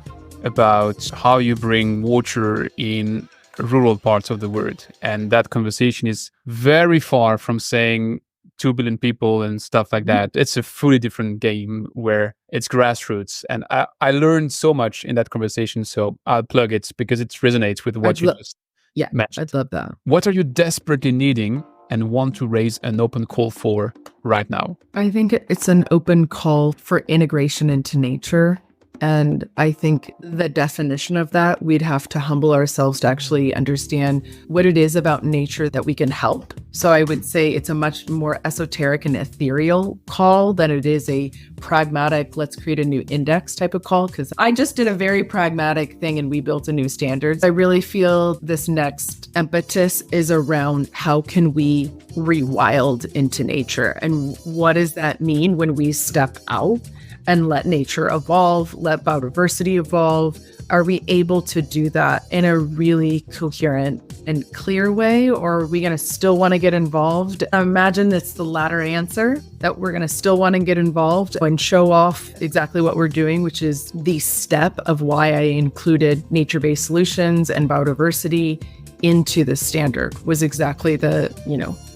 about how you bring water in rural parts of the world. And that conversation is very far from saying 2 billion people and stuff like that. It's a fully different game where it's grassroots. And I learned so much in that conversation. So I'll plug it because it resonates with what you just mentioned. I'd love that. What are you desperately needing and want to raise an open call for right now? I think it's an open call for integration into nature. And I think the definition of that, we'd have to humble ourselves to actually understand what it is about nature that we can help. So I would say it's a much more esoteric and ethereal call than it is a pragmatic, let's create a new index type of call. Because I just did a very pragmatic thing and we built a new standard. I really feel this next impetus is around how can we rewild into nature, and what does that mean when we step out and let nature evolve, let biodiversity evolve, Are we able to do that in a really coherent and clear way, or are we going to still want to get involved? I imagine it's the latter answer, that we're going to still want to get involved and show off exactly what we're doing, which is the step of why I included nature-based solutions and biodiversity into the standard, was exactly the,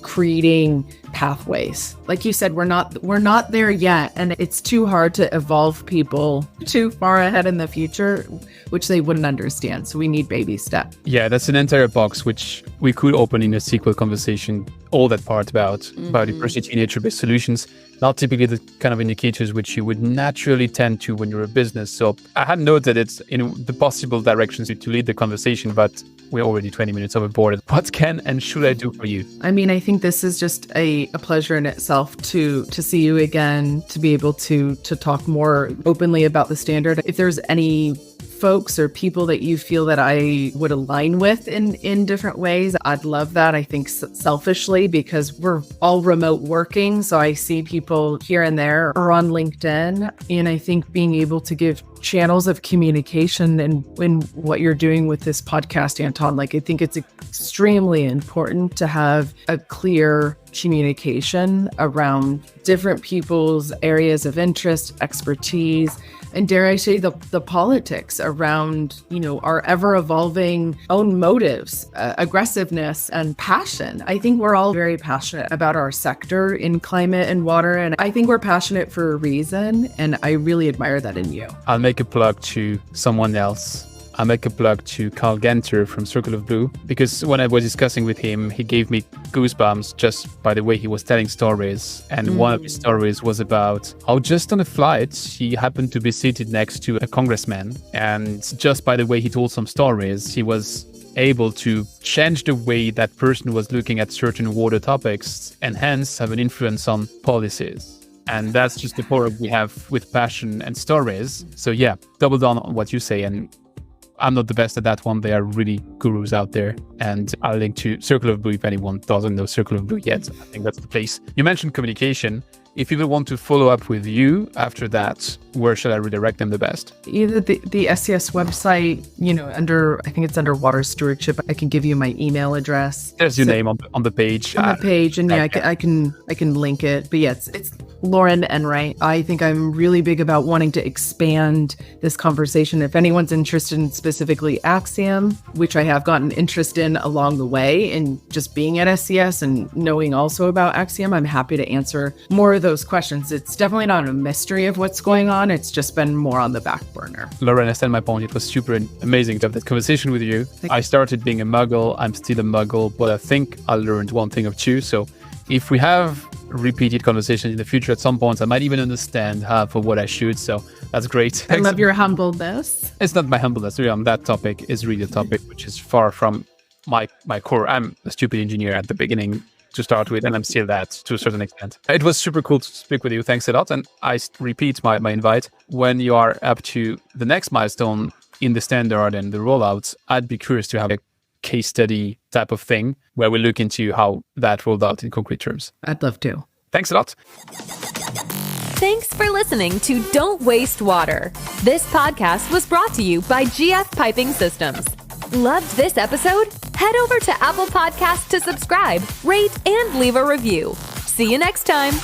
creating pathways. Like you said, we're not there yet, and it's too hard to evolve people too far ahead in the future, which they wouldn't understand. So we need baby steps. Yeah, that's an entire box which we could open in a sequel conversation. All that part about biodiversity, nature-based solutions, not typically the kind of indicators which you would naturally tend to when you're a business. So I had noted it's in the possible directions to lead the conversation, but we're already 20 minutes overboard. What can and should I do for you? I mean, I think this is just a pleasure in itself to see you again, to be able to talk more openly about the standard. If there's any folks or people that you feel that I would align with in different ways, I'd love that. I think selfishly, because we're all remote working, so I see people here and there or on LinkedIn, and I think being able to give channels of communication and in what you're doing with this podcast, Anton, I think it's extremely important to have a clear communication around different people's areas of interest, expertise, and dare I say the politics around, our ever-evolving own motives, aggressiveness, and passion. I think we're all very passionate about our sector in climate and water, and I think we're passionate for a reason, and I really admire that in you. I'll make a plug to someone else. I'll make a plug to Carl Genter from Circle of Blue, because when I was discussing with him, he gave me goosebumps just by the way he was telling stories. And one of his stories was about how just on a flight, he happened to be seated next to a congressman. And just by the way he told some stories, he was able to change the way that person was looking at certain water topics and hence have an influence on policies. And that's just the power we have with passion and stories. So yeah, double down on what you say. And I'm not the best at that one. There are really gurus out there. And I'll link to Circle of Blue if anyone doesn't know Circle of Blue yet. I think that's the place. You mentioned communication. If people want to follow up with you after that, where should I redirect them the best? Either the SCS website, I think it's under water stewardship. I can give you my email address. There's your name on the page. On the page, and I can link it. But yeah, it's Lauren Enright. I think I'm really big about wanting to expand this conversation. If anyone's interested in specifically Axiom, which I have gotten interest in along the way, and just being at SCS and knowing also about Axiom, I'm happy to answer more of those questions. It's definitely not a mystery of what's going on. It's just been more on the back burner. Lauren, I stand my point. It was super amazing to have that conversation with you. I started being a muggle. I'm still a muggle, but I think I learned one thing or two. So if we have repeated conversations in the future at some point, I might even understand half of what I should. So that's great. I love your humbleness. It's not my humbleness. Really, that topic is really a topic which is far from my core. I'm a stupid engineer at the beginning to start with, and I'm still that to a certain extent. It was super cool to speak with you. Thanks a lot. And I repeat my invite. When you are up to the next milestone in the standard and the rollouts, I'd be curious to have a case study type of thing where we look into how that rolled out in concrete terms. I'd love to. Thanks a lot. Thanks for listening to Don't Waste Water. This podcast was brought to you by GF Piping Systems. Loved this episode? Head over to Apple Podcasts to subscribe, rate, and leave a review. See you next time.